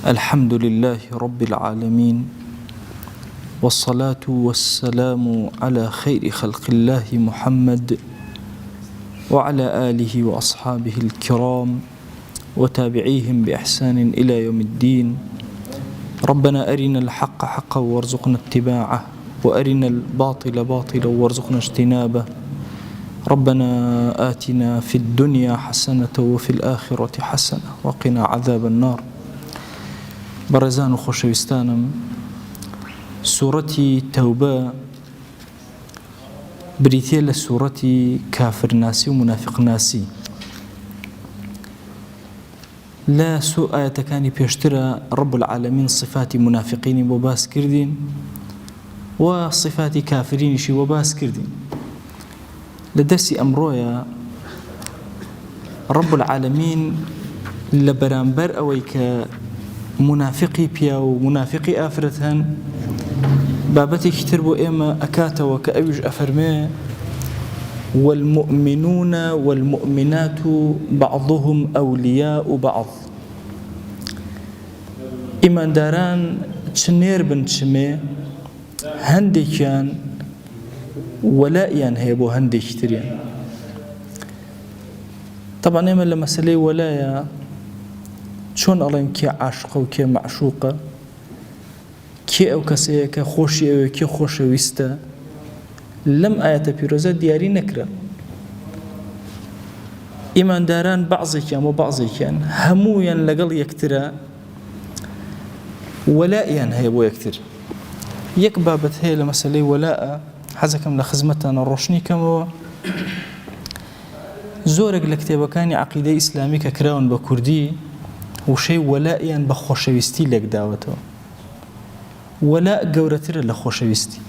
الحمد لله رب العالمين والصلاة والسلام على خير خلق الله محمد وعلى آله وأصحابه الكرام وتابعيهم بإحسان إلى يوم الدين. ربنا أرنا الحق حقا وارزقنا اتباعه وأرنا الباطل باطلا وارزقنا اجتنابه. ربنا آتنا في الدنيا حسنة وفي الآخرة حسنة وقنا عذاب النار. بەڕێزان و خۆشەویستانم، سوورەتی تەوبە بریتیە لە سوورەتی کافرناسی و منافقناسی. لە ئاەتەکانی پێشترە ڕەب العالەمین صفاتی منافقینی بۆ باس کردین و صفاتی کافرینیشی بۆ باس کردین. لە دەرسی ئەمڕۆیە ڕەب العالەمین لە بەرامبەر ئەوەی کە منافقی پیا و منافقی ئافرەت هەن، بابەتێکی تر بۆ ئێمە ئەکاتەوە کە ئەویش ئەفەرمێ والمؤمنون والمؤمنات بعضهم أولياء بعض. ئیمانداران چنێر بن چمێ، هەندێکیان وەلاییان هەیە بۆ هەندێکی تریان. طبعا ئێمە لە مەسەلەی وەلایە چۆن ئەڵێن کێ عاشقە و کێ معشوقە، کێ ئەو کەسەیە کە خۆشی ئەوێ کێ خۆشەویستە، لەم ئاەتە پیرۆزە دیاری نەکرا. ئیمانداران بەعضێکیان و بەعضێکیان هەموویان لەگەڵ یەکترە، وەلاییان هەیە بۆ یەکتر. یەک بابەت هەیە لە مەسەلەی وەلایە، حەزەکەم لە خزمەتانە ڕۆشنی کەمەوە. زۆرێک لە کتێبەکانی عەقیدەی ئیسلامی کە کراون بە کوردی وشەی وەلاییان بە خۆشەویستی لێک داوەتەوە. وەلا گەورەترە لە خۆشەویستی.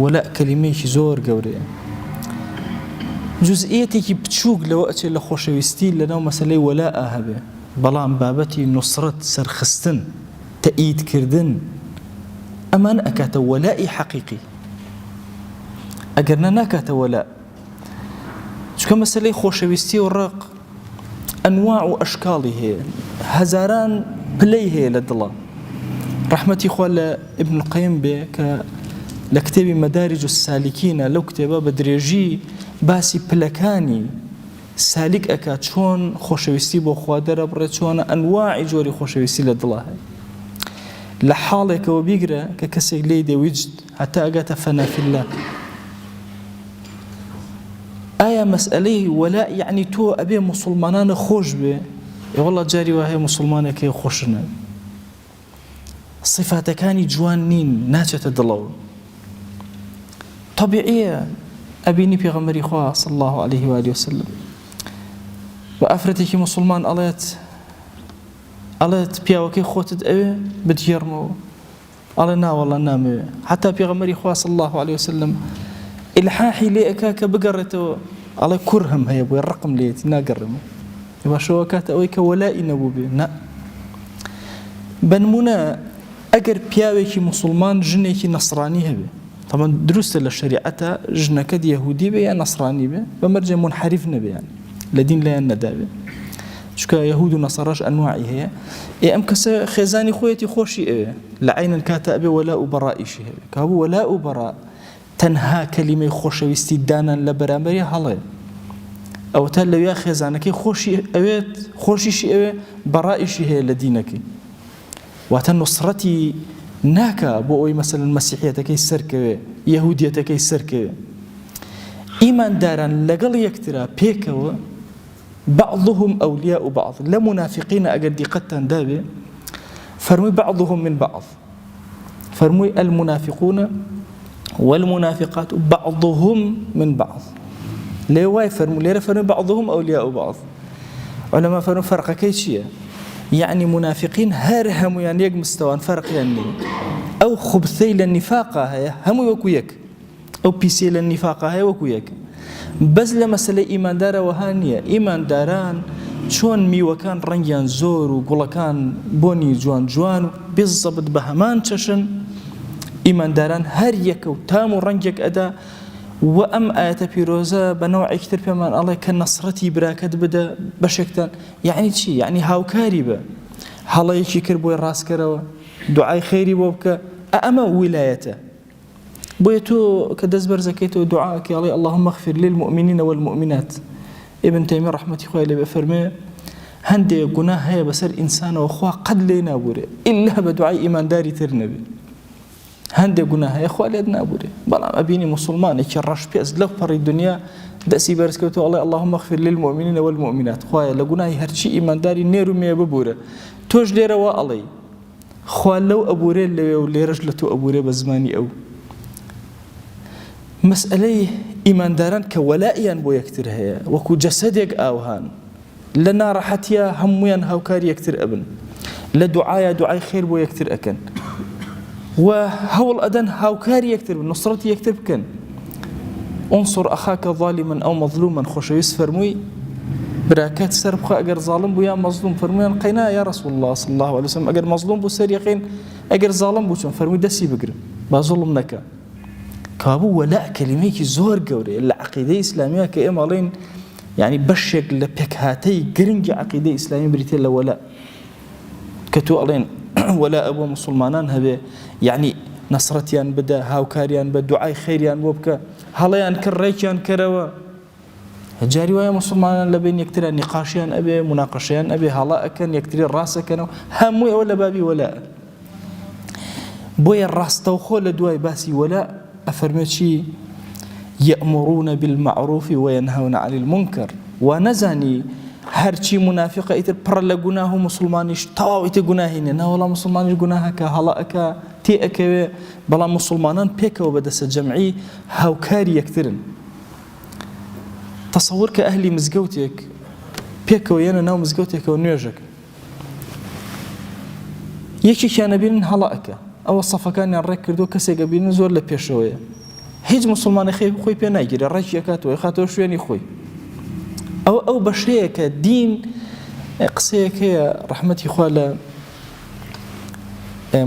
وەلا کەلیمەیەکی زۆر گەورەیە. جوزئیەتێکی بچووک لەوە ئەچێت لە خۆشەویستی لەناو مەسەلەی وەلایە هەبێ، بەڵام بابەتی نوسڕەت، سەرخستن، تەئیدکردن، ئەمان ئەکاتە وەلای حەقیقی، ئەگەرنە ناکاتە وەلا. چونکە مەسەلەی خۆشەویستی و ڕق ئەنواع و ئەشکاڵی هەیە، هەزاران پلەی هەیە لە دڵە. ڕەحمەتی خوا لە ئیبن القەیم بێ کە لە کتێبی مەدارج السالیکینە، لەو کتێبە بە درێژی باسی پلەکانی سالیک ئەکات، چۆن خۆشەویستی بۆ خوا دەرەبڕێت، چۆنە ئەنواعی جۆری خۆشەویستی لە دڵە هەیە. لە حاڵێکەوە بیگرە کە کەسێک لێی دەویجد هەتا ئەگاتە فەنا فی الله. ئایا مەسئلەی وەلا یعنی تۆ ئەبێ موسڵمانانە خۆش بێ؟ وەڵا جاری وا هەیە موسڵمانێکی خۆشنە، صفاتەکانی جوان نین، ناچێتە دڵەوە. طبیعیە ئەبینی پێغەمبەری خوا صلی الله عليه و آله وسلم و ئافرەتێکی موسڵمان ئەڵێت پیاوەکەی خۆتت ئەوێ بتگێڕمەوە، ئەڵێ ناوەڵا نامەوێ. حتا پێغەمبەری خوا صلی الله عليه وسلم ئیلحاحی لێ ئەکا کە بگەڕێتەوە، ئەڵێ کوڕ هەم هەیە بۆی ڕقم لێتی ناگەڕێمە. باشەوە کاتە ئەوەی کە وەلایی نەبوو بێ. نا بەنمونە ئەگەر پیاوێکی موسڵمان ژنێکی نەسڕانی هەبێ، طبعا دروستە لە شەریعەتە ژنەکەت یەهودی بێ یا نەسڕانی بێ، بەمەرجێ منحەریف نەبێیان لە دین لایەن نەدابێ، چونکە یەهود و نەسەڕاش ئەنواعی هەیە. ئەم کەسە خێزانی خۆیەتی خۆشی ئەوێ، لە عینەن کاتە ئەبێ وەلا و بەڕائیشی هەبێ. کابوو وەلا و بەڕا تەنها کەلیمەی خۆشەویستی دانان لە بەرامبەری هەڵێ، ئەوە تا لەویا خێزانەکەی خۆشیشی ئەوێ، بەڕائیشی هەیە لە دینەکەی، واتە نوسڕەتی ناکە بۆ ئەوی مەسەلەن مەسیحیەتەکەی سەرکەوێ، یەهودیەتەکەی سەرکەوێ. ئیمانداران لەگەڵ یەکترا پێکەوە بعضهم ئەولیاء بعض. لە منافقینە ئەگەر دیقەتتان دابێ فەرمووی بعضهم من بعض، فەرمووی المنافقون والمنافقات بعضهم من بعض. لێ وای فەرموو، لێرە فەرمووی بعضهم ئەولیاء بعض. عولەما فەرموو فەرقەکەی چییە؟ یعنی منافقین هەر هەمویان یەک مستەوان، فەرقیان نییە. ئەو خوبثەی لە نیفاقا هەیە هەمووی وەکو یەک، ئەو پیسەی لە نیفاقا هەیە وەکو یەک. بەس لە مەسەلەی ئیماندارەوەها نییە. ئیمانداران چۆن میوەکان ڕەنگیان زۆر و گوڵەکان بۆنی جوان جوان و بێزەبت بە هەمان چەشن، ئیمانداران هەر یەکە و تام و ڕەنگێک ئەدا. و ئەم ئاەتە پیرۆزە بە نەوعێکی تر پێمان ئەڵێ کە نەسڕەتی براکەت بدە بەشێکتان. یعنی چی؟ یعنی هاوکاری بە هەڵەیەکی کرد بۆی ڕاستکەرەوە دوعای خەیری بۆ بکە ئەمە ویلایەتە بۆیە تۆ کە دەست بەرزەکەیتەوە دوعاکە ئەڵێ اللهم اغفر للمؤمنين والمؤمنات ابن تەیمیە ڕەحمەتی خوای لێ بێ فەرمێ هەندێک گوناه هەیە بەسەر ئینسانەوە خوا قەت لێ نابورێ ئیلا بە دوعای ئیمانداری تر نەبێ هەندێک گوناه هەیە خوا لێت نابورێ بەڵام ئەبینی موسڵمانێکی ڕەشپێز لەو پەڕی دنیا دەستی بەرزکەوتەوە ئەڵێ اللهم اغفر للمؤمنين والمؤمنات خوایە لە گوناهی هەرچی ئیمانداری نێر و مێ ببورە تۆش لێرەوە ئەڵێ خوا لەو ئەبورێ لەوێ و لێرەش لە تۆ ئەبورێ بە زمانی ئەو مەسئلەی ئیمانداران کە وەلائیان بۆ یەکتر هەیە وەکو جەسەدێک ئاوهان لە ناڕەحەتیە هەموویان هاوکاری یەکتر ئەبن لە دوعایە دوعای خێر بۆ یەکتر ئەکەن و هەوڵ ئەدەن هاوکاری یەکتر بن نوسڕەتی یەکتر بکەن انصر أخاك ظالما أو مظلوما خۆشەویست فەرمووی براکات سەر بخە ئەگەر ظالم بوو یا مەظلوم فەرموویان قەینا یا رسول الله صلى الله عليه وسلم ئەگەر مەظلوم بوو سەر یەقین ئەگەر ظالم بوو چۆن فەرمووی دەستی بگرن با زوڵم نەکە کابوو وەلاء کەلیمەیەکی زۆر گەورەیە لە عەقیدەی ئیسلامیە کە ئێمە ئەڵێن یعنی بەشێک لە پێکهاتەی گرنگی عەقیدەی ئیسلامی بریتێ لە وەلاء کە تۆ ئەڵێن وەلاء بۆ موسڵمانان هەبێ یعنی نەسرەتیان بدە هاوکاریان بە دوعای خەیریان بۆ بکە هەڵەیان کرد ڕێکیان کەرەوە جاری وایە مسلمانان لە بین یەکترە نیقاشیان ئەبێ مناقەشەیان ئەبێ هەڵا ئەکەن یەکتری ڕاستەکەنەوە هەمووی ئەوە لە بابی وەلاء بۆیە ڕاستەوخۆ لە دوای باسی وەلاء ئەفەرمێ چی یەأمرون بالمعروف وينهون عن المنکر و نەزانی هەرچی منافقە ئیتر پڕ لە گوناه و مسلمانیش تەواو ئیتر گوناهی نیە ناوەڵام مسلمانیش گوناهەکە هەڵا ئەکە تێ ئەکەوێ بەڵام مسلمانان پێکەوە بەدەستە جەمعی هاوکاری یەکترن تەسەوور کە ئەهلی مزگەوتێک پێکەوە یەنە ناو مزگەوتێکەوە نوێژەکە یەکێکیان ئەبینن هەڵا ئەکە ئەوە سەفەکانیان ڕێک کردو کەسێک ئەبینن زۆر لە پێشەوەیە هیچ مسلمانی خۆی پێ ناگیرێ ڕێکی ئەکاتەوە خاتەوە شوێنی خۆی ئەو بەشەیە کە دین قسەیەک هەیە ڕەحمەتی خوا لە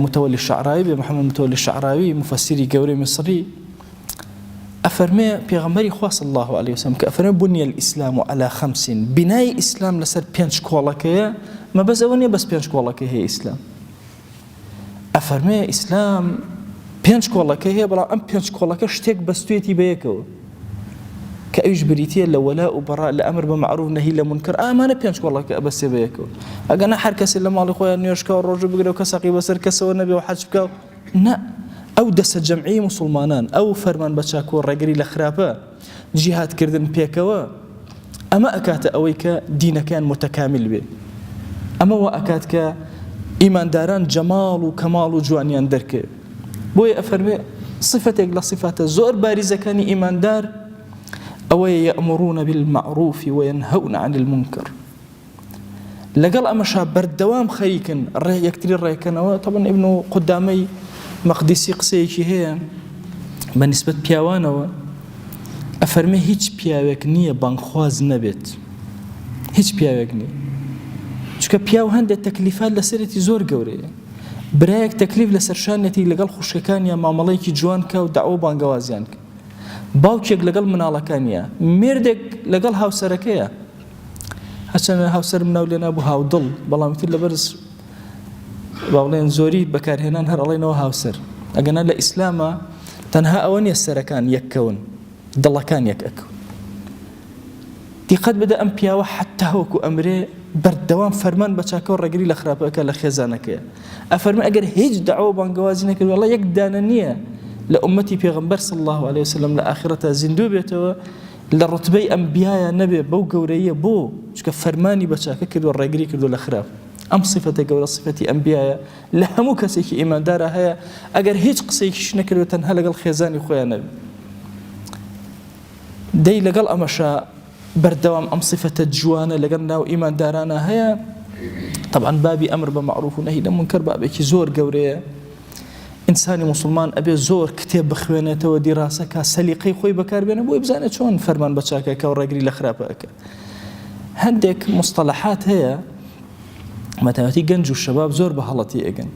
متولي الشعراوي بمحمد متولي الشعراوي مفسري قوري مصري أفرمي بيغمبري خوا صلى الله عليه وسلم كأفرمي بني الإسلام على 5 بناي إسلام لسر بينش كوالكيا ما بس أوني بس بينش كوالكيا هي إسلام أفرمي إسلام بينش كوالكيا هي بلا أم بينش كوالكيا شتيك بس تويتي بيكو كأيش بريتيا لولاء وبراء لأمر بمعروف نهي لمنكر ما أنا بينش كوالكيا بس بيكو أجانا حركة لما على خويا نيوشكا والرجل بيقولوا كساقي بسر كسر والنبي وحج بكاو نا أو دس جمعية مسلمانان أو فرمان بتشاكو الرجري لخرابة جهاد كردن بيكوا أما أكات أويك دين كان متكامل به أما وأكاتك إيمان داران جمال وكمال وجوانيان درك بوي أفرمي صفتك لصفات زور بارزة كان إيمان دار أو يأمرون بالمعروف وينهون عن المنكر لقل أمشا بردوام خيكن يكتري الرأيكن طبعا ابن قدامي مقدسي قسيكي هي بالنسبة بياوانوا أفرمي هيج بياوك نية بانخواز نبت هيج بياوك نية چونکە پیاو هەندێک تەکلیفات لەسەرەتی زۆر گەورەیە برایەک تەکلیف لەسەر شانێتی لەگەڵ خوشکەکانیە مامەڵەیەکی جوان کە و داوا بانگەوازیان کە باوکێک لەگەڵ مناڵەکانیە مێردێک لەگەڵ هاوسەرەکەیە هەچەندە هاوسەر مناو لێ نابوو هاودڵ بەڵام تر لەبەرز باڵێن زۆری بەکارهێنان هەر ئەڵێنەوە هاوسەر ئەگەنا لە ئیسلامە تەنها ئەوە نیە سەرەکان یەککەون دڵەکان یەک ئەکەون دیقەت بدە ئەم پیاوە حتا وەکو ئەمرێ بەردەوام فەرمان بە چاکە و ڕێگری لە خراپەکە لە خێزانەکەیە ئەفەرمێ ئەگەر هیچ داوا بانگەوازی نەکرد وەڵڵا یەک دانە نییە لە ئومەتی پێغەمبەر صلی الله عليه وسلم لە ئاخرەتە زیندوو بێتەوە لە ڕوتبەی ئەنبیایە نەبێ بەو گەورەیە بۆ چونکە فەرمانی بە چاکە کردو ڕێگری کردو لە خراپ ئەم صفەتە گەورە صفەتی ئەنبیایە لە هەموو کەسێکی ئیماندارە هەیە ئەگەر هیچ قسەیەکیش نەکردوێت تەنها لەگەڵ خێزانی خۆیان نەبێ دەی لەگەڵ ئەمەشە بردوام أم صفة جوانة لقنا وإيمان دارانا هي طبعا بابي أمر بمعروف ونهي لمنكر بابي زور قورية إنساني مسلمان أبي زور كتاب بخوانته ودراسة كسليقي خوي بكار بينا بو بزانة شون فرمان بتشاكا كورجري لخرابك هندك مصطلحات هي مثلا جنجو الشباب زور بهالتي أجن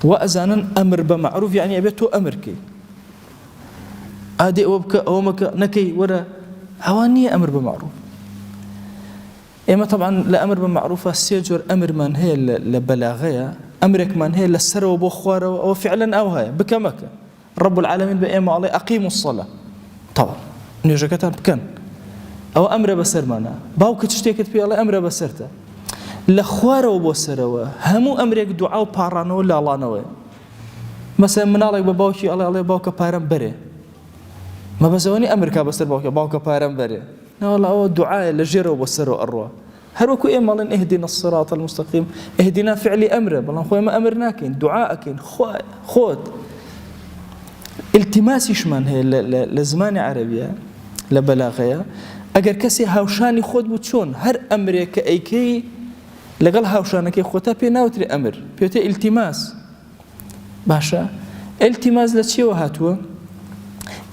وأزانا أمر بمعروف يعني أبي تو أمركي أدي وبك أومك نكي ورا هوانية أمر بمعروف إما طبعا لأمر بمعروف السيجور أمر من هي لبلاغية أمرك من هي للسر وبخوار وفعلا أو هاي بكمك رب العالمين بإما عليه أقيموا الصلاة طبعا نيجاكتان بكن أو أمر بسر منا باوك تشتيكت بي الله أمر بسرته لخوار وبسروا همو أمرك دعاء بارانو لا الله نوي مثلا من الله بباوكي الله باوك باران بري ما بزوني أمريكا بسر باوك باران بري لا والله أو دعاء لجيرو بسروا أروى هروكو إيه مالن اهدنا الصراط المستقيم اهدنا فعلي أمره بلان خويا ما أمرناكين دعاءكين خود التماسي شمان هي لزمان عربية لبلاغية أجر كسي هاوشاني خود بتشون هر أمريكا أيكي لقال هاوشانك خوتا بيناوتري أمر بيوتي التماس باشا التماس لتشي وهاتوا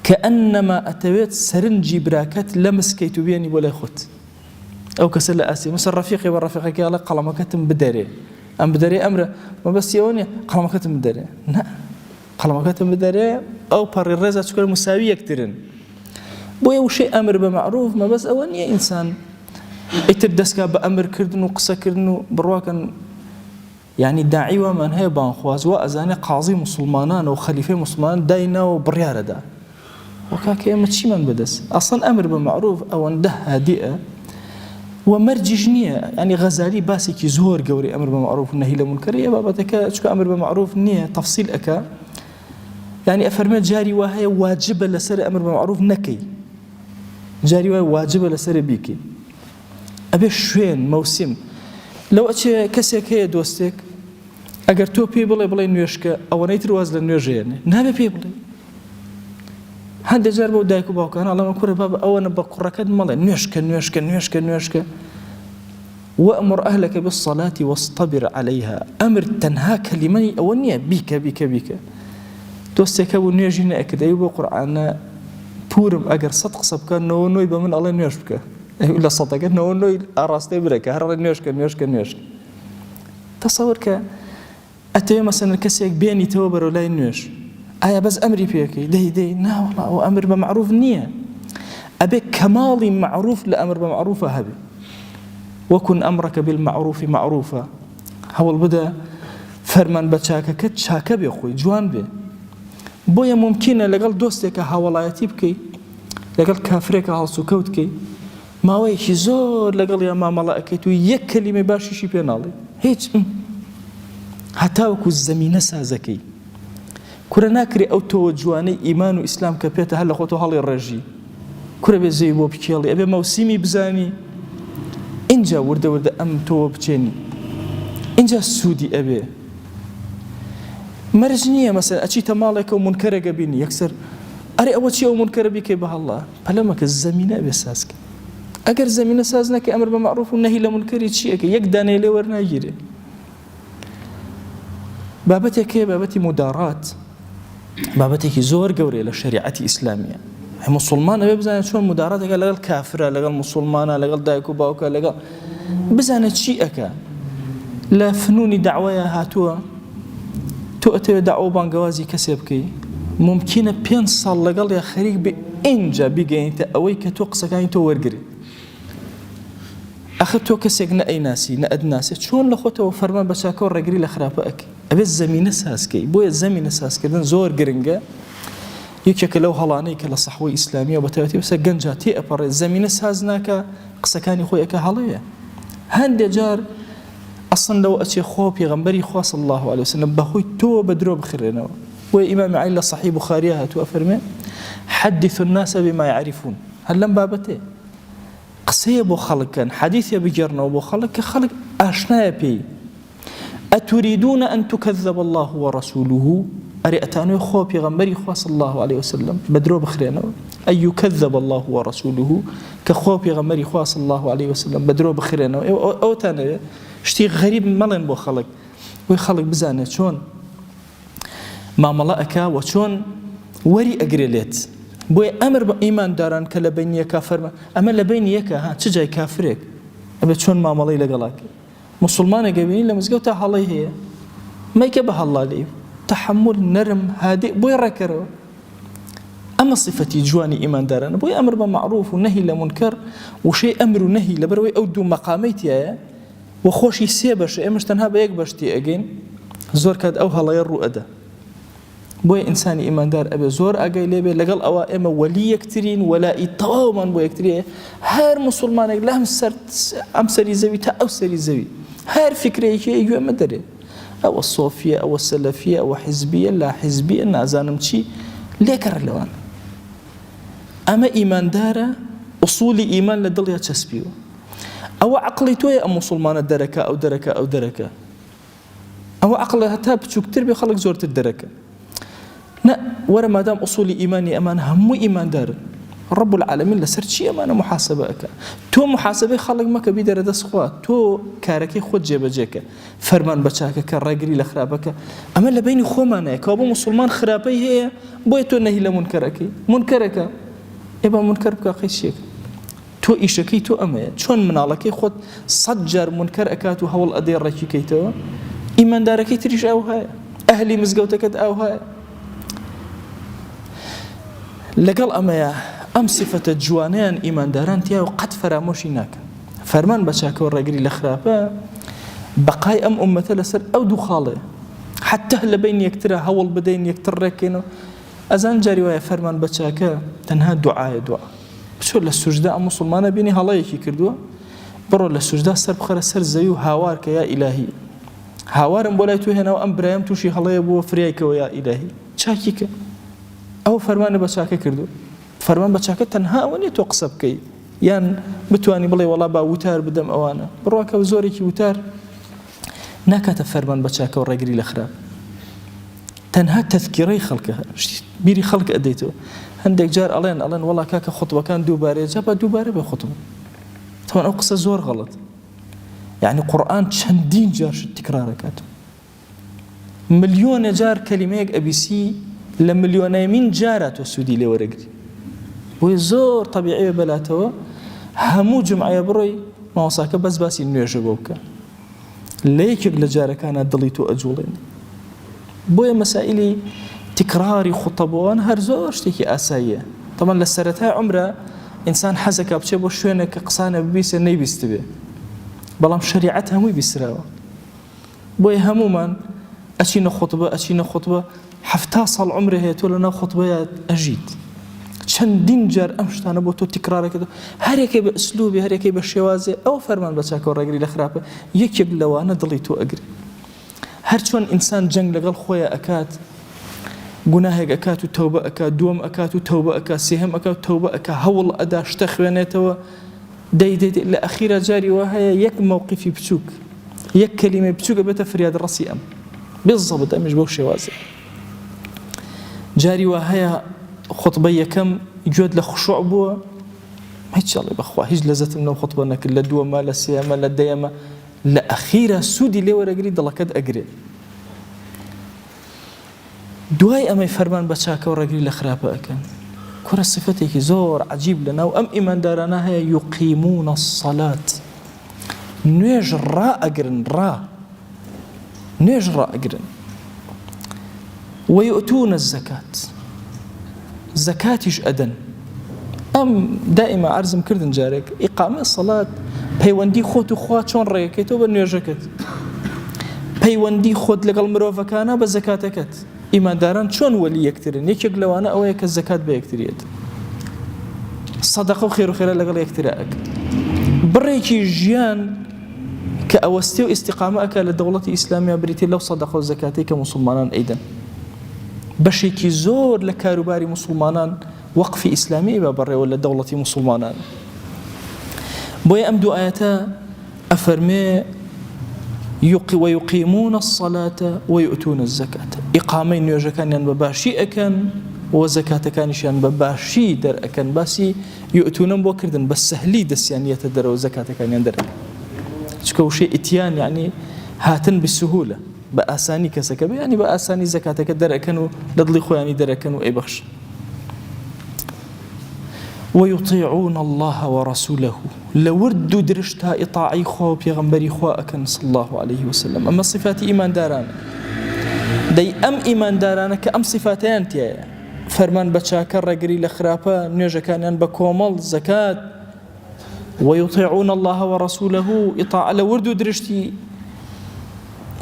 كأنما أتويت سرنجي براكت لمسكيتو بيني ولا خط أو كسل أسي مثل رفيقي ورفيقك يلا قلمكتم بدري أم بدري أمر ما بس يوني قلمكتم بدري لا قلمكتم بدري أو بر الرزة تكون مساوية كتيرن بويا وشيء أمر بمعروف ما بس أولني إنسان اتردسك بأمر كردنو قصة كردنو برواكن يعني داعي ومن هي بانخواز وأزاني قاضي مسلمانان وخليفة مسلمان داينا وبريارة دا وكاك يا متشي من بدس أصلا أمر بمعروف أو انده هادئة ومرجج نية يعني غزالي باسكي زور قوري أمر بمعروف والنهي لمنكر يا بابتك شكو أمر بمعروف نية تفصيل أكا يعني أفرمت جاري وهي واجبة لسر أمر بمعروف نكي جاري وهي واجبة لسر بيكي أبي شوين موسم لو أتش كسيك هي دوستك أجر تو بيبل بلاي نيوشك أو نيتر وازل نيوجين نهبي بيبل هذا جربوا دايكو باوك أنا الله ما كره باب أو أنا بقرا كد ماله نيوشك وأمر أهلك بالصلاة واصطبر عليها أمر تنهى كلمني أو نية بيك دوستك أو نيوجينا أكيد أيوة قرآن بورم أجر صدق سبكان نوي بمن الله نيوشك إلا صدق نوي أراستي برك هرر نيوشك تصور ك أتى مثلا كسيك بيني توبر ولا نيوش آية بس أمري فيك دي لا والله هو أمر بمعروف نية أبي كمال معروف لأمر بمعروف هبي وكن أمرك بالمعروف معروفا هو البدا فرمان بتشاكا كتشاكا بيخوي جوان بي بويا ممكنة لقل دوستك هاولايتي بكي لقل كافريك هالسوكوتكي ما ويش زور لقل يا ماما لأكيتو يك كلمة باشي شي بينالي هيج حتى وكو الزمينة سازكي كره ناكري أو توجواني إيمان وإسلام كبيته هلا خوتو هالي الرجي كره بزي بو بكيالي أبي موسمي بزاني إنجا ورده أم تو بتشيني إنجا السودي أبي مرجنية مثلا أشي تمالك ومنكر قبيني يكسر أري أول شيء ومنكر بك به الله فلما الزمينة أبي ساسك أجر زمينة سازنك أمر بمعروف والنهي لمنكر شيء يقداني لي ورنا يجري بابتي مدارات بابتك زور قوري للشريعة الإسلامية مسلمان بزانة شون مداراتك لغل كافرة لغل مسلمانة لغل دايكو باوكا لغل بزانة شيئك لا فنوني دعوية هاتوا تؤتي دعوة بانقوازي كسبكي ممكنة بين صال لغل يا خريق بإنجا بيقين تأويك توقسك عين تو ورقري أخذتو كسيق نأي ناسي نأد ناسي شون لخوتو فرمان بشاكو رقري لخرابك أبي الزمينة ساسكي بويا الزمينة ساسكي دن زور قرنجا يكيك لو هلاني كلا صحوي إسلامية وبتواتي بس جنجاتي أبر الزمينة سازناك قسكاني خويك هلايا هندي جار أصلا لو أشي خوبي غنبري خوا صلى الله عليه وسلم بخوي تو بدرو بخيرنا وإمام علي صحيح بخاريها تو أفرمي حدثوا الناس بما يعرفون هل لم بابته قصي بو خلق كان حديث بجرنا وبو خلق كخلق أشنا بي أتريدون أن تكذب الله ورسوله أريتانو خو بيغمبري خو صلى الله عليه وسلم بدرو بخرينا أن يكذب الله ورسوله كخو بيغمبري خو صلى الله عليه وسلم بدرو بخرينا أو تاني شتي غريب ملن بو خلق ويخلق بزانه شون ما ملائكة وشون وري أجريلت بوي أمر بإيمان داران كلا بيني كافر أما لبيني كا ها تجاي كافرك أبي شون ما ملي لقلاك مسلمان قبيلين لمزقوتها الله هي ما يكبه الله لي تحمل نرم هادئ بوي ركرو أما صفتي جواني إيمان دارنا بوي أمر بمعروف ونهي لمنكر وشيء أمر ونهي لبروي أودو مقاميتي وخوشي سيبش إمش تنها بيك بشتي أجين زور كاد أو هلا يرو أدا بوي إنساني إيمان دار أبي زور أجي لبي لقل أوائم ولي يكترين ولا يتواما بوي يكترين هر مسلمان لهم أم سري زوي تا أو سري زوي هر فكرة يجي مدري أو الصوفية أو السلفية أو حزبية لا حزبية نازانم شي ليكر لوان أما إيمان دارة أصول إيمان لدل يتسبيو أو عقلي توي أم مسلمان الدركة أو دركة أو دركة أو عقل هتا بتشكتر بخلق زورة الدركة لا ورا ما دام أصول إيماني أمان هم إيمان دار رب العالمين لسرت شيء أمانة محاسبة أكا تو محاسبة خلق ماك بيدر دس خوا تو كاركي خود جيب جيك فرمان بچاك كالرجلي لخرابك أما لبين خومانه كابو مسلمان خرابي هي بويتو نهي لمنكركي منكرك إبا منكر بك شيك تو إيشكي تو أما شون منالكي خود صجر منكر أكاتو هول أدير ركي كيتو إيمان داركي تريش أو هاي أهلي مزقوتك أو هاي لقل أما أم صفة جوانيان إيمان داران تياو قد فراموشي ناك فرمان بچاك والرقري لخرابا بقاي أمة لسر أو دخالي حتى لبين يكترها هول بدين يكتر ركينو أزان جاري ويا فرمان بچاك تنها دعاء بشو للسجداء مسلمان بيني هلايكي كردوا برو للسجداء سر بخير سر زيو هاوارك يا إلهي هاوارم بولايتو هنا وأم برايم توشي هلاي بو فريايك ويا إلهي شاكيك أو فرمان بچاك كردوا فرمان بچاك تنها وني توقسب كي يان بتواني بلي والله با وتار بدم أوانا بروك وزوريكي وتار ناكات فرمان بچاك والرقري لخراب تنها تذكيري خلقها بيري خلق أديته عندك جار ألين والله كاكا خطبة كان دوباري جابا دوباري بخطبة طبعا أقصى زور غلط يعني قرآن چندين جار تكراركاته مليون جار كلميك أبيسي لمليون من جارات والسودي لي ورقري ويزور طبيعي بلاتوا همو جمعية بروي ما وصاك بس باسي إنه يجبوك ليك لجارة كانت ضليتو أجولين بويا مسائلي تكراري خطبوان هر زور شتيكي آساية طبعا لسرتها عمره إنسان حزك بشي بو شوينك قصانة ببيس إنه يبيستبه بلام شريعتها مو يبيسراوا بويا هموما أشينا خطبة حفتاصل عمره هي تولنا خطبة أجيد چندین جار امشتانه بو تو تکرار کرد هر یکی به اسلوبی هر یکی به شوازه او فرمان بچاک و رگری لخرابه یکی لوانه دلی تو اگری هر چون انسان جنگ لقل خویا اکات گناه اکات و توبه اکات دوم اکات و توبه اکات سهم اکات و توبه اکات هول اداش تخوانته دي الاخيره جاري وهي يك موقفي بچوك يك كلمه بچوك بتفرياد راسي ام بالضبط مش بو شوازه جاري وهي خطبة كم يجود لخشوع بوا ما هيش الله بخوا هيج لذت من الخطبة انك لا دوما لا سيما لا ديما لا أخيرا سودي لي ورا قريد الله كد أقري دواي أما يفرمان بتشاك ورا قريد لخرابة أكن كرة صفتك زور عجيب لنا وأم إيمان دارنا هي يقيمون الصلاة نجرا أقرن نجرا أقرن ويؤتون الزكاة زكاتيش أدن أم دائما عرزم كردن جارك إقامة الصلاة بيواندي خود وخوات شون ريكيتو بالنيوجكت بيواندي خود لقل مروفا كانا بزكاتكت إيمان داران شون ولي يكترين يكيق لوانا أو يك الزكاة بيكتريت صدقه وخير وخير لقل يكتراك بريكي جيان كأوستيو استقامة للدولة الإسلامية بريتي لو صدقه وزكاتي كمسلمان أيضا بشيكي زور لكاروباري مسلمانان وقف إسلامي ببري ولا دولة مسلمانان بوي أمدو آياتا أفرمي ويقيمون الصلاة ويؤتون الزكاة إقامين يوجكان ينبباشي أكن وزكاة كانش ينبباشي در أكن باسي يؤتون بوكردن بس سهلي دس يعني يتدر وزكاة كان يندر شكو شيء إتيان يعني هاتن بالسهولة بأساني كسكبه يعني بأساني زكاتك دركنوا لضلي خواني دركنوا أي بخش ويطيعون الله ورسوله لوردوا درشتها إطاعي خو بيغمبري خو أكن صلى الله عليه وسلم أما صفات إيمان داران دي أم إيمان داران كأم صفاتين تيا فەرمان بە چاکە ڕێگری لە خراپە نوێژەکانیان بە کۆمەڵ زەکات ويطيعون الله ورسوله إطاعة لورد درشتي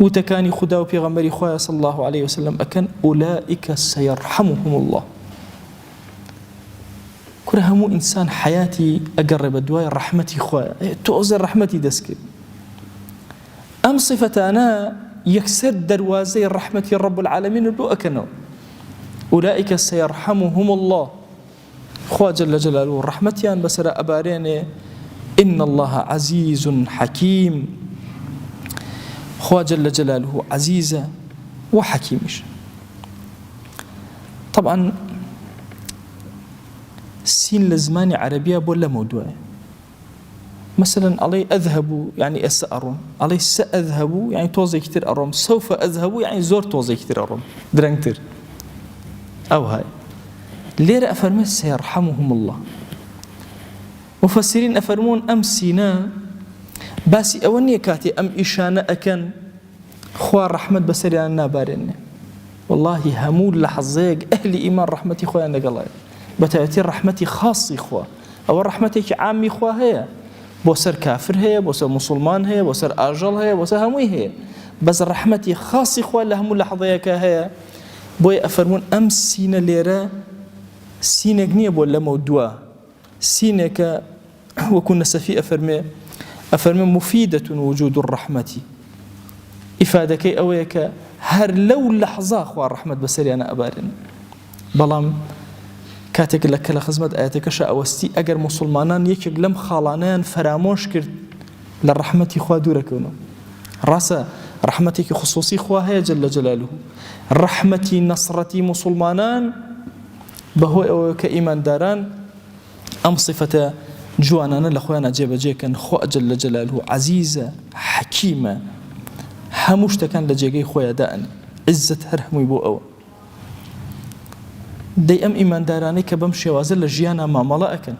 وتكاني خدا وبيغمبري خويا صلى الله عليه وسلم أكن أولئك سيرحمهم الله كرهمو إنسان حياتي أقرب الدواء رحمتي خويا تؤذر رحمتي دسك أم صفة أنا يكسر دروازي رحمة رب العالمين بلو أكنو أولئك سيرحمهم الله خواه جل جلاله رحمتيان بسر أبارين إن الله عزيز حكيم خواه جل جلاله عزيز وحكيمش طبعا سين لزمان عربية بولا موضوع مثلا علي أذهب يعني أسأرم علي سأذهب يعني توزي كتير أرم سوف أذهب يعني زور توزي كتير أرم درنكتر أو هاي ليرة أفرمي سيرحمهم الله مفسرين أفرمون أم سينا باسي أولني كاتي أم إشانة أكن خوار رحمة بسري عنا بارين والله همول لحظيق أهل إيمان رحمتي خويا نقلي بتأتي رحمتي خاصي خوا أو رحمتك عامي خوا هي بوسر كافر هي بوسر مسلمان هي بوسر آجل هي بوسر هموي هي بس رحمتي خاصي خوا لهمول لحظيك هي بوي أفرمون أم سينا ليرة سينك نية بولا موضوع سينك وكنا سفي أفرمي مفيدة وجود الرحمة إفادك أويك هر لو لحظة أخوة الرحمة بسري أنا أبارن بلام كاتك لك لخزمة آياتك شاء وستي أجر مسلمانان يكيق لم خالانان فراموش كرت للرحمة إخوة دوركونا راسا رحمتك خصوصي إخوة هي جل جلاله رحمتي نصرتي مسلمانان بهو أو كإيمان داران أم صفة جوانانا لخوانا جيبا جيكا خوا جل جلاله عزيزة حكيمة هموشتا كان لجيكي خويا دائن عزة هرهم يبو أو دي أم إيمان داراني كبم شوازل لجيانا ما ملاءكا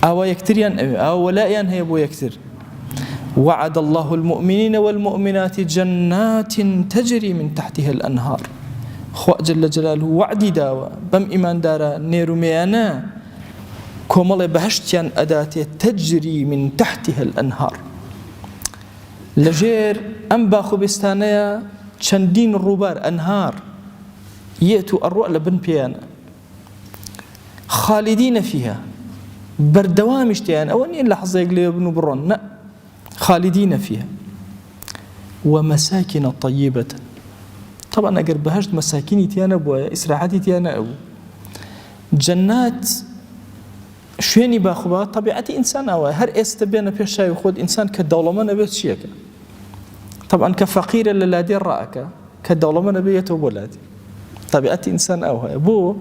أو يكتريان أو ولائيان هي بو يكتر وعد الله المؤمنين والمؤمنات جنات تجري من تحتها الأنهار خوا جل جلاله وعدي داوى بم إيمان دارا نيرو ميانا كومل بهشتيان أداتي تجري من تحتها الأنهار لجير أم باخو بستانيا چندين الروبار أنهار يأتوا الرؤى لبن بيانا خالدين فيها بردوام اشتيان أولي اللحظة يقلي ابن برون لا خالدين فيها ومساكن طيبة طبعا أقر بهشت مساكيني تيانا أبو إسراحاتي تيانا أبو جنات شويني باخبا طبيعتي إنسان أو هر استبينا بيش شاي وخود إنسان كالدولمان أبيت شيك طبعا كفقير للادي رأك كالدولمان أبيت وبولادي طبيعتي إنسان أو هاي بو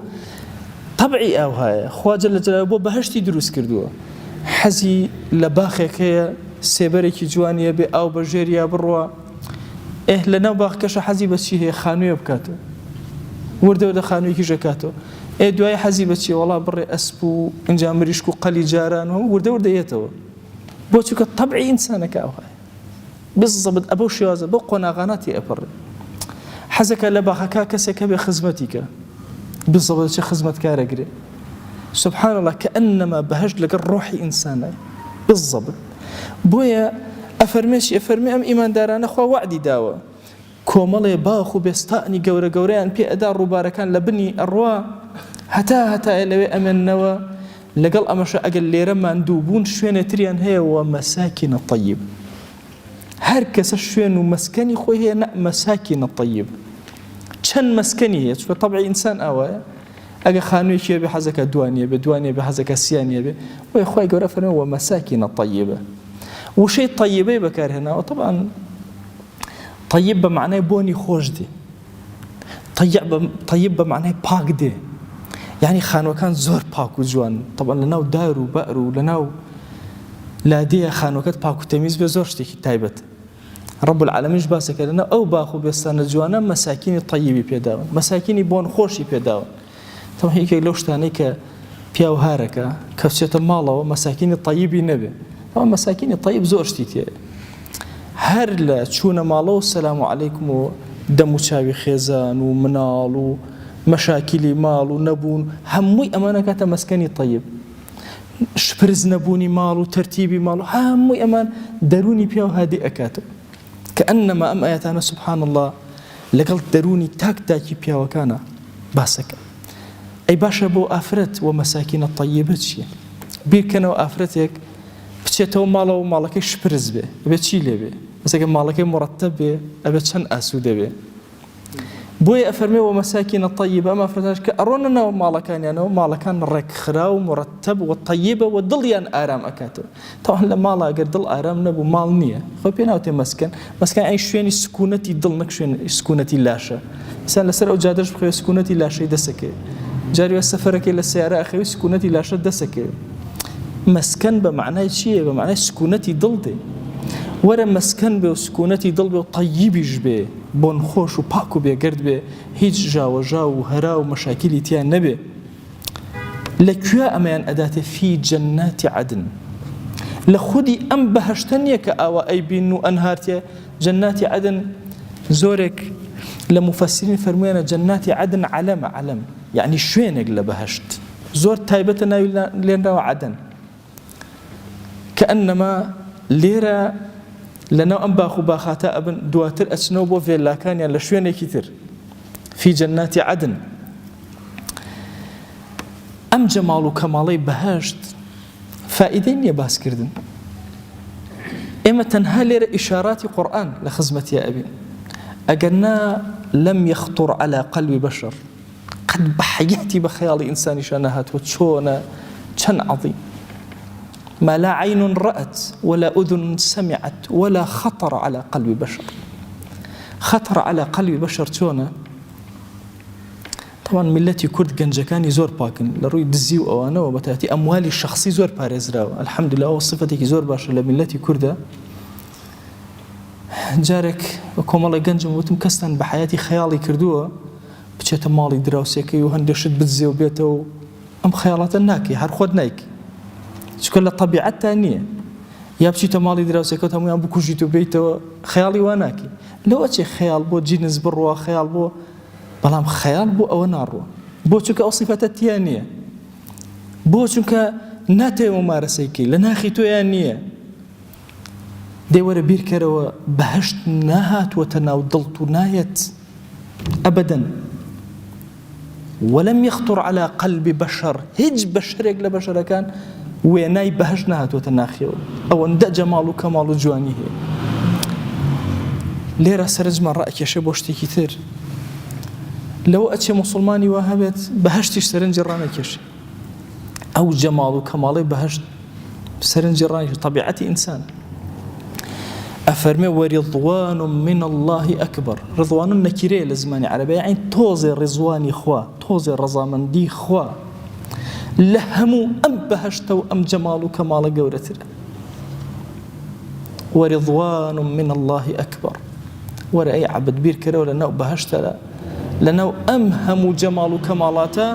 طبعي أو هاي خواجة لجلال بو بهشتي دروس كردوه حزي لباخيك هي سيبريكي جوانية بي أو بجيريا بروا لنا باخ كش حزي بس هي خانوية بكاتو ورده خانوية كي جكاتو دوای حەزی بەچی وڵا بڕێ ئەسپ و ئینجا مریشک و قەلی جاران و وردە یێتەوە بۆ چونکە طبعی ئینسانەکە ئەوهایە بالضبط ئەبەو شێوازە بۆ قۆناغاناتی ئەپەڕێ حەزەکە لە باخەکە کەسێکە بێ خزمەتیکە بالضبط چه خزمەتکارەگرێ سبحان الله كأنما بهشت لەگەڵ ڕۆحی ئینسانە بالضبط بۆیە ئەفەرمێ ئەم ئیماندارانە خوا وعدی داوە کۆمەڵێ باخ و بێستانی گەورە گەورەیان پێ ئەدا ڕووبارەکان لە بنی ئەڕوا هەتا لەوێ ئەمێننەوە لەگەڵ ئەمەشە ئەگەر لێرە ماندوو بوون شوێنە تریان هەیە و مەساکینە طەیب هەر کەسە شوێن و مەسکەنی خۆی هەیە نە مەساکینە طەیب چەند مەسکەنی هەیە چونکە طەبعی ئینسان ئەوەیە ئەگە خانوویەکی بێ حەزەکە دوانیە بێ حەزەکە سیانیە بێ وی خۆی گەورە فەرمێ و مەساکینە طەیبە وشەی طەیبەی بەکارهێناوە طبعا طيب بمعنى بوني خوش دي طيب بمعنى باك دي يعني خانو كان زور باك وجوان طبعا لناو دارو بأرو لناو لا دي خانو كات باك وتميز بزورش دي تايبت رب العالمين جباسك لنا أو باخو بيستان جوانا مساكيني طيبي بيداون مساكيني بون خوشي بيداون طبعا هيك لوش تانيك بياو هاركا كفشة مالا ومساكيني طيبي نبي طبعا مساكيني طيب زورش دي هر لا چوونە ماڵەوە سەلام عەلەیکم و دەم و چاوی خێزان و مناڵ و مەشاکیلی ماڵ و نەبوون هەمووی ئەمانە کاتە مەسکەنی طەیب شپرز نەبوونی ماڵ و تەرتیبی ماڵ و هەمووی ئەمان دەرونی پێ و هادی ئەکاتەوە کە ئەنەما ئەم ئاەتانە سوبحان الله لەگەڵ دەرونی تاکی پیاوەکانە باسەکە ئەی باشە بۆ ئافرەت و مەساکینە طەیبە چییە بیرکەنەوە ئافرەتێک بچێتەوە ماڵەوە ماڵەکەی شپرز بێ ئەبێت چی لێ بێ مەسەکە ماڵەکەی مڕەتەب بێ ئەبێت چەند ئاسوودە بێ بۆیە ئەفەرمێ و مەساکینە طەیبە ئەم ئافرەتانش کە ئەڕۆنەوە ماڵەکانیانەوە ماڵەکان ڕێکخرا و مڕەتەب و طەیبە و دڵیان ئارام ئەکاتەوە تاوان لە ماڵە ئەگەر دڵ ئارام نەبوو ماڵ نییە خۆ پێ ناوتێ مەسکەن ئەی شوێنی سکوونەتی دڵ نەک سکوونەتی لاشە مثلا لەسەر ئەو جادەش بخەوێ سکوونەتی لاشەی دەسەکەی جاریوە سەفەرەکەی لە سیارە ئەخەوی سکوونەتی لاشە دەسەکەی مەسکەن بە معنای چییە بە معنای سکوونەتی دڵ دێ وەرە مەسکەن بێ و سکوونەتی دڵ بێ و طەیبیش بێ بۆن خۆش و پاک و بێگرد بێ هیچ ژاوەژا و هەرا و مەشاکیلی تیان نەبێ لەکوێ ئەمەیان ئەداتێ فی جەناتی عەدن لە خودی ئەم بەهەشتە نییە کە ئاوا ئەیبین و ئەنهارتێ جەناتی عەدن زۆرێک لە مفەسرین فەرموویانە جەناتی عەدن عەلەمە عەلەم یعنی شوێنێک لە بەهەشت زۆر تایبەتە ناوی لێنراوە عەدن کە ئەنەما لێرە لەناو ئەم باخ و باخاتە ئەبن دواتر ئەچنەوە بۆ ڤێلاکانیان لە شوێنێکی تر فی جەناتی عەدن ئەم جەماڵ و کەماڵەی بەهەشت فائیدەی نییە باسکردن ئێمە تەنها لێرە ئیشاراتی قورئان لە خزمەتیە ئەبین ئەگەرنا لەم یەخطر عەلا قەلبی بەشەر قەت بە حەیاتی بە خەیاڵی ئینسانیشان نەهاتووە چۆنە چەند عەظیم ما لا عين رأت ولا أذن سمعت ولا خطر على قلب بشر خطر على قلب بشر چۆنە طبعا ملەتی کورد گەنجەکانی زۆر پاکن لە ڕووی دزی و ئەوانەوە بەتایبەتی ئەموالی شەخسی زۆر پارێزراوە الحەمدولillah ئەوە صفەتێکی زۆر باشە لە ملەتی کوردە جارێک کۆمەڵی گەنجم وتم کەستان بە حەیاتی خەیاڵی کردووە بچێتە ماڵی دراوسێکەی و هەندێشت بتزێ و بێتەوە ئەم خەیاڵاتە ناکەی هەر خۆت نایکی چکە لە طەبیعەتتا نییە یا بچیتە ماڵی دراوسێکەوت هەمویان بکوژیت و بێیتەوە خەیاڵی وا ناکەی لەوە چێ خەیاڵ بۆ جینس بڕوە خەیاڵ بۆ بەڵام خەیاڵ بۆ ئەوە ناڕوە بۆ چونکە ئەو سیفەتە تیان نییە بۆ چونکە ناتەوێت ممارەسەیکەی لە ناخی تۆیان نییە دێ وەرە بیرکەرەوە بەهەشت ناهاتوەتە ناو دڵت و نایەت ئەبەدەن وەلەم یەخطر عەلا قەلبی بەشەر هیچ بەشەرێک لە بەشەرەکان وێنای بەهەشت نهاتوەتە ناخیەوە ئەوەندە جەماڵ و کەماڵ و جوانی هەیە لێرە سەرنجمان ڕائکێشە بۆ شتێکی تر لەوە ئەچێ موسڵمانی وا هەبێت بەهەشتیش سەرنجی ڕانەکێشێ ئەو جەماڵ و کەماڵی بەهەشت سەرنجی ڕانەکێشێ طەبیعەتی ئینسان ئەفەرمێ وەریضوان من الله ئەکبەر ڕضوان نەکیرەیە لە زمانی عەرەبی یعنی تۆزێ ڕضوانی خوا تۆزێ ڕەزامەندی خوا لە هەموو ئەم بەهەشتە و ئەم جەماڵ و کەماڵە گەورەترە وەریضوان من الله ئەکبەر وەرە ئەی عەبد بیرکەرەوە لەناو بەهەشتە لەناو ئەم هەموو جەماڵ و کەماڵاتە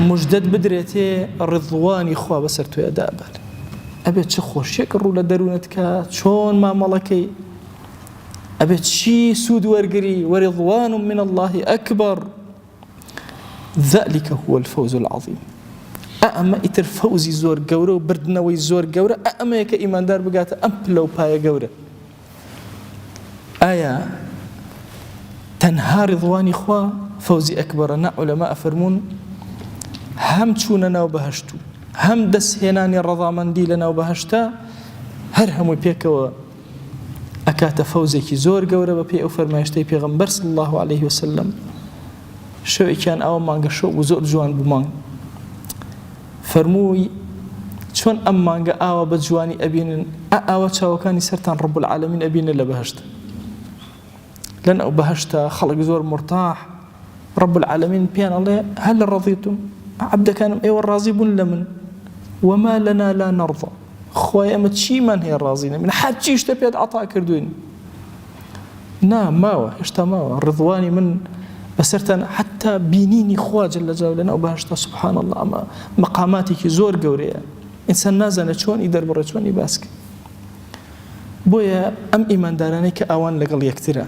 موژدەت بدرێتێ ڕضوانی خوا بەسەر تۆیە دابات ئەبێت چه خۆشیێک ڕوو لە دەروونت کە چۆن مامەڵەکەی ئەبێت چی سوود وەرگری وەریضوان من الله ئەکبەر ذلك هو الفوز العظيم ئەمە ئیتر فەوزی زۆر گەورە و بردنەوەی زۆر گەورە ئەمەیە کە ئیماندار بگاتە ئەم پلە و پایە گەورە ئایا تەنها ڕضوانی خوا فەوزی ئەکبەرە نا عولەما ئەفەرمون هەم چوونە ناو بەهەشت و هەم دەستهێنانی ڕەضامەندی لە ناو بەهەشتە هەر هەمووی پێکەوە ئەکاتە فەوزێکی زۆر گەورە بە پێی ئەو فەرمایشتەی پێغەمبەر صلی الله عليه وسلم شەوێکیان ئەوە مانگە شەو و زۆر جوان بوو مانگ فەرمووی چۆن ئەم مانگە ئاوە بە جوانی ئەبینن ئاوە چاوەکانی سەرتان ڕەب العالەمین ئەبینە لە بەهەشتە لەن ئەو بەهەشتە خەڵک زۆر مرتاح ڕەب العالەمین پێیان ئەڵێ هەل ڕەضیتم عەبدەکانم ئێوە ڕازی بوون لە من وما لنا لا نرضى خوای ئەمە چیمان هەیە ڕازی نەبین حەج چی شتە پێت عەتا کردوین نا ماوە هێشتا ماوە ڕضوانی من بەسەرتان حتا بینینی خوا جەل جەلاوه لەناو بەهەشتە سوبحان الله ئەمە مەقاماتێکی زۆر گەورەیە ئینسان نازانێت چۆنی دەربڕێت چۆنی باسکە بۆیە ئەم ئیماندارانەی کە ئەوان لەگەڵ یەکترە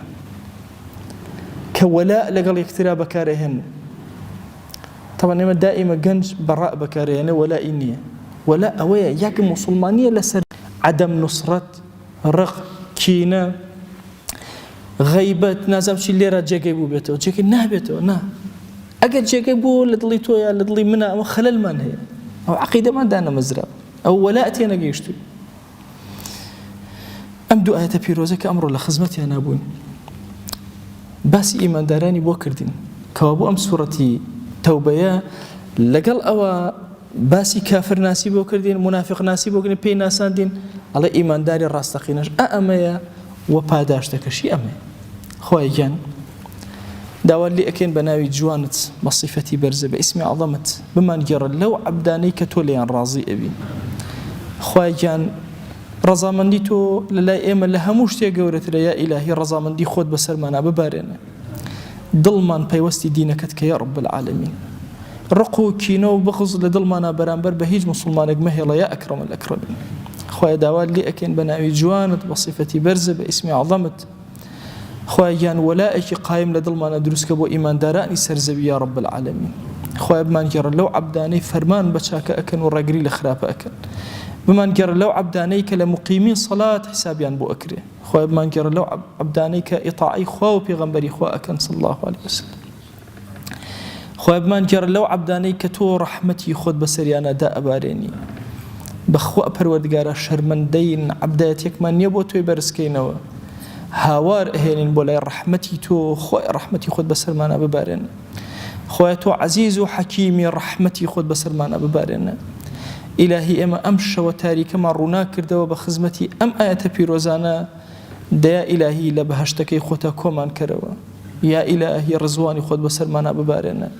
کە وەلا لەگەڵ یەکترا بەکارەهێن طبعا إما دائما جنج براء بكاريانه ولا إنية ولا أويا ياك مسلمانية لسر عدم نصرة رق كينا غيبت نازم شي اللي جاكيبو بيته جاكي نهبته نه أجد جاكيبو لدلي تويا لدلي منا وخلل من هي أو عقيدة ما دانا مزرعة أو ولا أتينا جيشتو أمدو آية بيروزك أمر لخزمتي أنا أبوين بس إيمان داراني بوكردين كوابو أم سورة توبيا لقل أو باسي كافر ناسي بوكردين منافق ناسي بوكردين بي ناسان دين على إيمان داري راستقيناش أأميا وباداشتكشي أمي خواهي جان داوال لي أكين بناوي جوانت بصفتي برزة باسم عظمت بما نجر لو عبداني كتوليان راضي أبي خواهي جان رضامندی تو للای ئێمە لە هەموو شتێک گەورەترە یا ئیلاهی ڕضامندی خۆت بەسەرمانە ببارێنە دڵمان پەیوەستی دینەکەت کە یا رب العالمین ڕق و کینە و بغز لە دڵمانە بەرامبەر بە هیچ مسلمانێک مەهێڵە یا ئەکرەم الئەکرەمین خوای داوات لێ ئەکەین بە ناوی جوانت بە صیفەتی بەرزە بە ئیسمی عەظەمت خوای گیان وەلایەکی قایم لە دڵمانە دروستکە بۆ ئیماندارانی سەرزەوی یا رب العالمین خوای بمانگێڕە لەو عەبدانەی فەرمان بە چاکە ئەکەن و ڕێگری لە خراپە ئەکەن بمان جر لو عبدانيك لمقيمين صلاة حسابيان بو أكره خواه بمان جر لو عبدانيك إطاعي خواه وبيغنبري خواه أكن صلى الله عليه وسلم خواه بمان جر لو عبدانيك تو رحمتي خود بسريانا دا أباريني بخواه پروردگارا شرمندين عبداتيك من يبو توي برسكينوا هاوار اهينين بولاي رحمتي تو خواه رحمتي خود بسرمانا ببارين خواه تو عزيز وحكيمي رحمتي خود بسرمانا ببارين إلهي أما أمش وتاريك ما رونا كردوا بخزمتي أم آية بيروزانا دا إلهي لبهشتكي خوتا كومان كروا يا إلهي رزواني خود بسرمانا ببارنا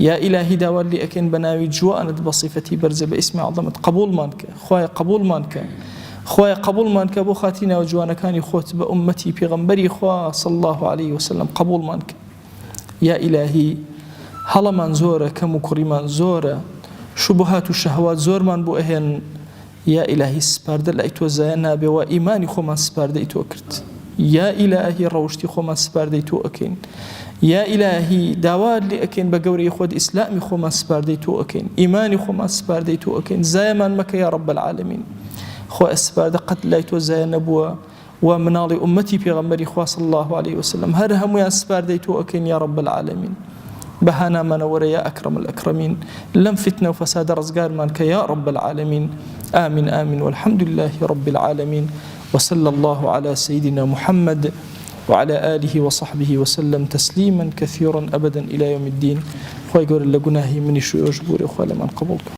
يا إلهي داوال لي أكين بناوي جوانت بصفتي برزة باسم عظمت قبول مانك خوايا قبول مانك خوايا قبول مانك بو خاتينا وجوانا كان خوت بأمتي بغنبري خوا صلى الله عليه وسلم قبول مانك يا إلهي هلا من زورة كمكري من زورة شبهات والشهوات زور من بو أهين يا إلهي سپارده لأيتو زيانا بوا إيماني خو من سپارده إتو أكرت يا إلهي روشتي خو من سپارده إتو أكين يا إلهي داوار لي أكين بقوري خود إسلامي خو من سپارده إتو أكين إيماني خو من سپارده إتو أكين زيمان مكا يا رب العالمين خو أسپارده قد لأيتو زيانا بوا ومنالي أمتي بيغمري خوا صلى الله عليه وسلم هر همو يا سپارده إتو أكين يا رب العالمين بهانا منور يا أكرم الأكرمين لم فتنة وفساد رزقار مانك يا رب العالمين آمين آمين والحمد لله رب العالمين وصلى الله على سيدنا محمد وعلى آله وصحبه وسلم تسليما كثيرا أبدا إلى يوم الدين خوي يقول لقناهي من شو يجبور إخوة لمن قبولك